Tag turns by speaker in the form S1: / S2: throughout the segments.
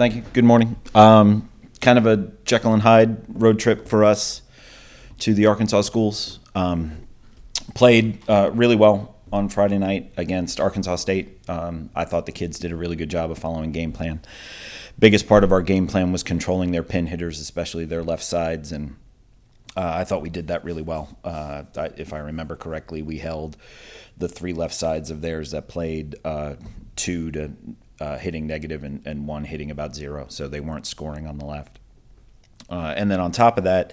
S1: Thank you. Good morning. Kind of a Jekyll and Hyde road trip for us to the Arkansas schools. Played really well on Friday night against Arkansas State. I thought the kids did a really good job of following game plan. Biggest part of our game plan was controlling their pin hitters, especially their left sides, and I thought we did that really well. If I remember correctly, we held the three left sides of theirs that played two to hitting negative and one hitting about zero, so they weren't scoring on the left. And then on top of that,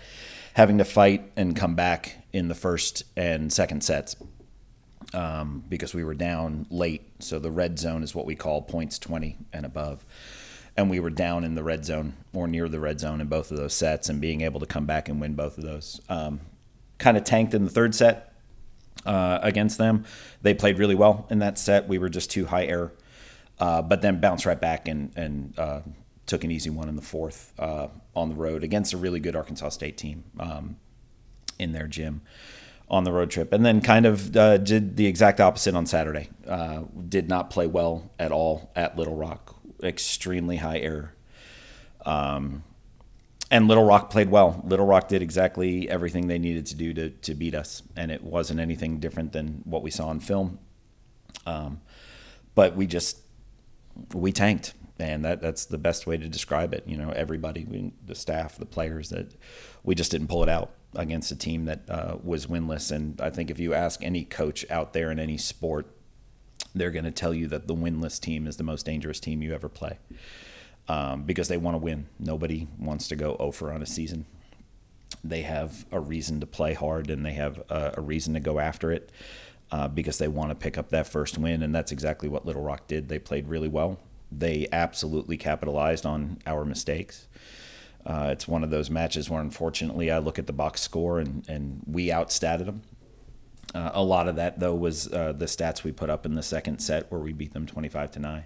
S1: having to fight and come back in the first and second sets because we were down late. So the red zone is what we call points 20 and above. And we were down in the red zone or near the red zone in both of those sets, and being able to come back and win both of those. Kind of tanked in the third set against them. They played really well in that set. We were just too high error. But then bounced right back and took an easy one in the fourth on the road against a really good Arkansas State team in their gym on the road trip. And then kind of did the exact opposite on Saturday. Did not play well at all at Little Rock. Extremely high error. And Little Rock played well. Little Rock did exactly everything they needed to do to beat us, and it wasn't anything different than what we saw on film. But we tanked, and that's the best way to describe it. You know, everybody, the staff, the players, that we just didn't pull it out against a team that was winless. And I think if you ask any coach out there in any sport, they're going to tell you that the winless team is the most dangerous team you ever play because they want to win. Nobody wants to go 0 on a season. They have a reason to play hard, and they have a reason to go after it. Because they want to pick up that first win, and that's exactly what Little Rock did. They played really well. They absolutely capitalized on our mistakes. It's one of those matches where, unfortunately, I look at the box score and we outstatted them. A lot of that, though, was the stats we put up in the second set where we beat them 25-9.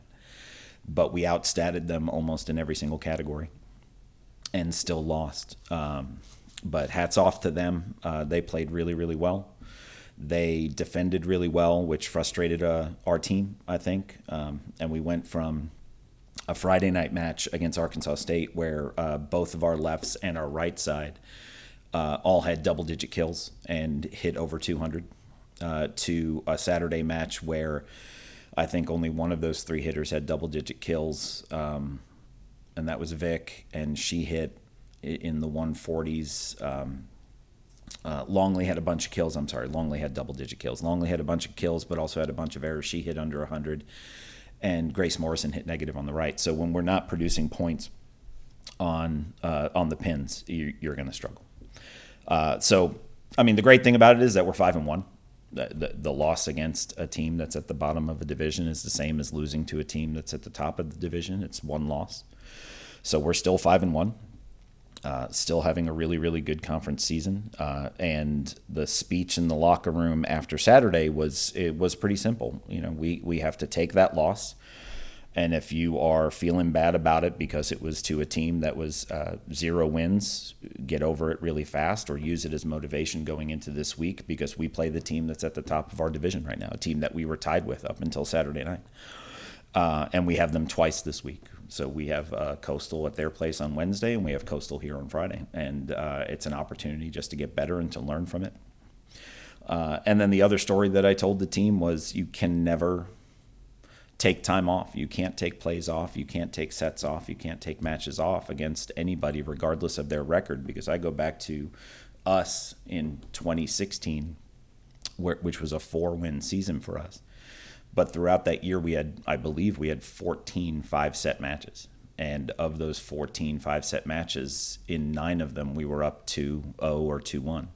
S1: But we outstatted them almost in every single category and still lost. But hats off to them. They played really, really well. They defended really well, which frustrated our team, I think. And we went from a Friday night match against Arkansas State where both of our lefts and our right side all had double-digit kills and hit over 200 to a Saturday match where I think only one of those three hitters had double-digit kills, and that was Vic, and she hit in the 140s. Longley had a bunch of kills. I'm sorry, Longley had double-digit kills. Longley had a bunch of kills, but also had a bunch of errors. She hit under 100, and Grace Morrison hit negative on the right. So when we're not producing points on the pins, you're going to struggle. So, I mean, the great thing about it is that we're 5-1. The loss against a team that's at the bottom of a division is the same as losing to a team that's at the top of the division. It's one loss. So we're still 5-1. Still having a really, really good conference season. And the speech in the locker room after Saturday was pretty simple. You know, we have to take that loss. And if you are feeling bad about it because it was to a team that was 0 wins, get over it really fast, or use it as motivation going into this week, because we play the team that's at the top of our division right now, a team that we were tied with up until Saturday night. And we have them twice this week. So we have Coastal at their place on Wednesday, and we have Coastal here on Friday. And it's an opportunity just to get better and to learn from it. And then the other story that I told the team was you can never take time off. You can't take plays off. You can't take sets off. You can't take matches off against anybody, regardless of their record. Because I go back to us in 2016, which was a 4-win season for us. But throughout that year, I believe we had 14 5-set matches. And of those 14 5-set matches, in 9 of them, we were up 2-0 or 2-1.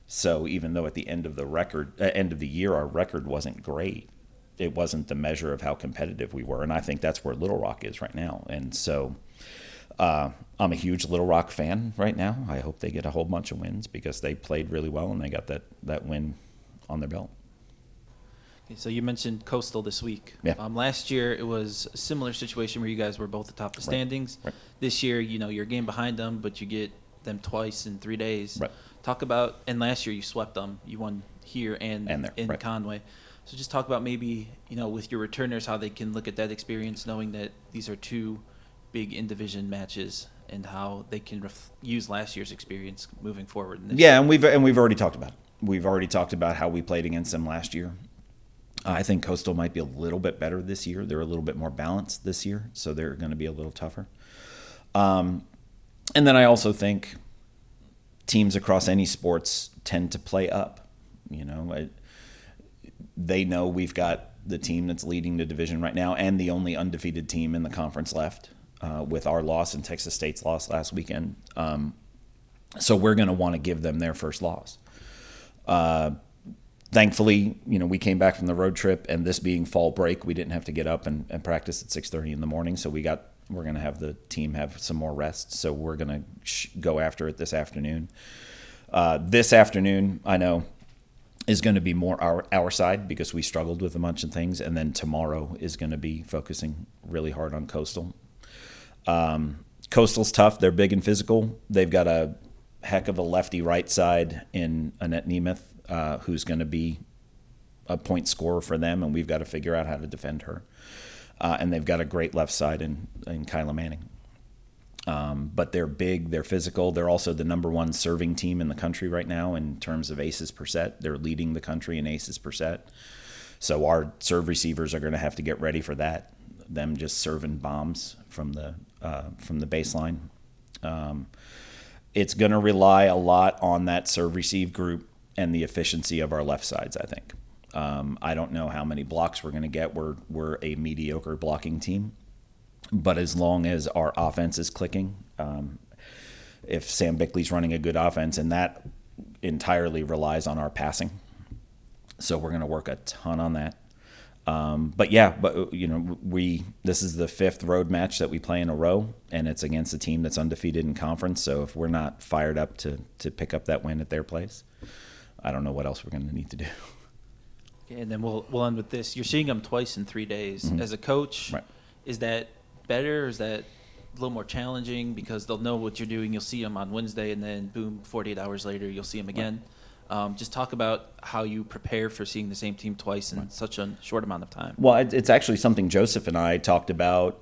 S1: So even though at the end of the year, our record wasn't great, it wasn't the measure of how competitive we were. And I think that's where Little Rock is right now. And so I'm a huge Little Rock fan right now. I hope they get a whole bunch of wins because they played really well and they got that win on their belt.
S2: So you mentioned Coastal this week.
S1: Yeah.
S2: Last year it was a similar situation where you guys were both atop the standings.
S1: Right.
S2: This year, you're a game behind them, but you get them twice in 3 days.
S1: Right.
S2: Talk about, and last year you swept them. You won here and
S1: there.
S2: in
S1: Right.
S2: Conway. So just talk about maybe, with your returners, how they can look at that experience, knowing that these are two big in-division matches and how they can use last year's experience moving forward.
S1: Yeah, and we've already talked about it. We've already talked about how we played against them last year. I think Coastal might be a little bit better this year. They're a little bit more balanced this year, so they're going to be a little tougher. And then I also think teams across any sports tend to play up. They know we've got the team that's leading the division right now and the only undefeated team in the conference left with our loss and Texas State's loss last weekend. So we're going to want to give them their first loss. Thankfully, we came back from the road trip, and this being fall break, we didn't have to get up and practice at 6:30 in the morning. So we're going to have the team have some more rest. So we're going to go after it this afternoon. This afternoon, I know, is going to be more our side because we struggled with a bunch of things. And then tomorrow is going to be focusing really hard on Coastal. Coastal's tough. They're big and physical. They've got a heck of a lefty right side in Annette Nemeth, who's going to be a point scorer for them, and we've got to figure out how to defend her. And they've got a great left side in Kyla Manning. But they're big, they're physical. They're also the number one serving team in the country right now in terms of aces per set. They're leading the country in aces per set. So our serve receivers are going to have to get ready for that, them just serving bombs from the baseline. It's going to rely a lot on that serve-receive group and the efficiency of our left sides, I think. I don't know how many blocks we're going to get. We're a mediocre blocking team. But as long as our offense is clicking, if Sam Bickley's running a good offense, and that entirely relies on our passing. So we're going to work a ton on that. This is the fifth road match that we play in a row, and it's against a team that's undefeated in conference. So if we're not fired up to pick up that win at their place, I don't know what else we're going to need to do.
S2: Okay, and then we'll end with this. You're seeing them twice in 3 days.
S1: Mm-hmm.
S2: As a coach,
S1: right.
S2: Is that better, or is that a little more challenging because they'll know what you're doing? You'll see them on Wednesday, and then boom, 48 hours later, you'll see them again. Right. Just talk about how you prepare for seeing the same team twice in such a short amount of time.
S1: Well, it's actually something Joseph and I talked about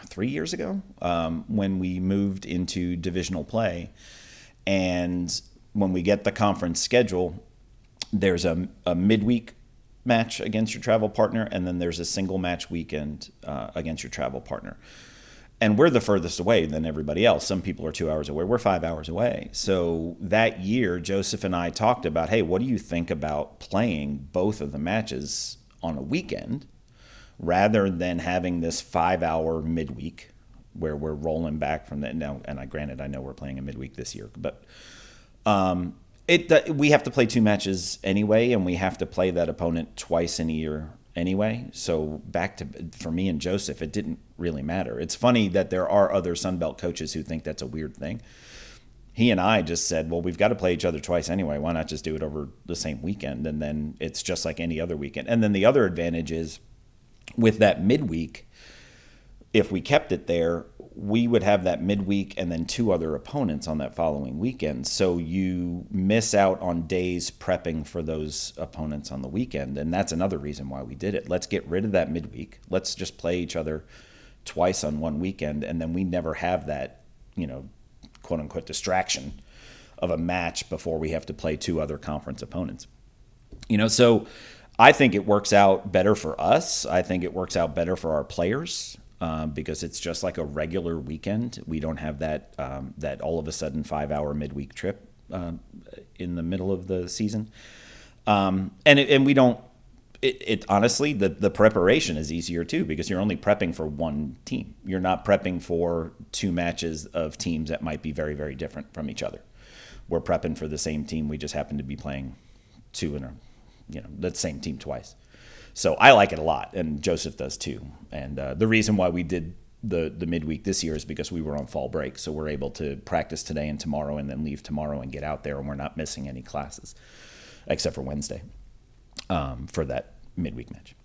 S1: 3 years ago when we moved into divisional play. And when we get the conference schedule, there's a midweek match against your travel partner, and then there's a single match weekend against your travel partner. And we're the furthest away than everybody else. Some people are 2 hours away. We're 5 hours away. So that year, Joseph and I talked about, hey, what do you think about playing both of the matches on a weekend rather than having this 5 hour midweek where we're rolling back from that? Now, and I know we're playing a midweek this year, but we have to play 2 matches anyway, and we have to play that opponent twice in a year anyway. So for me and Joseph, it didn't really matter. It's funny that there are other Sunbelt coaches who think that's a weird thing. He and I just said, well, we've got to play each other twice anyway. Why not just do it over the same weekend? And then it's just like any other weekend. And then the other advantage is with that midweek, if we kept it there, we would have that midweek and then 2 other opponents on that following weekend. So you miss out on days prepping for those opponents on the weekend. And that's another reason why we did it. Let's get rid of that midweek. Let's just play each other twice on one weekend. And then we never have that, quote unquote distraction of a match before we have to play 2 other conference opponents. So I think it works out better for us. I think it works out better for our players. Because it's just like a regular weekend. We don't have that all of a sudden 5 hour midweek trip in the middle of the season, and we don't. It honestly, the preparation is easier too because you're only prepping for one team. You're not prepping for 2 matches of teams that might be very, very different from each other. We're prepping for the same team. We just happen to be playing 2 in the same team twice. So I like it a lot, and Joseph does too. And the reason why we did the midweek this year is because we were on fall break, so we're able to practice today and tomorrow and then leave tomorrow and get out there, and we're not missing any classes except for Wednesday for that midweek match.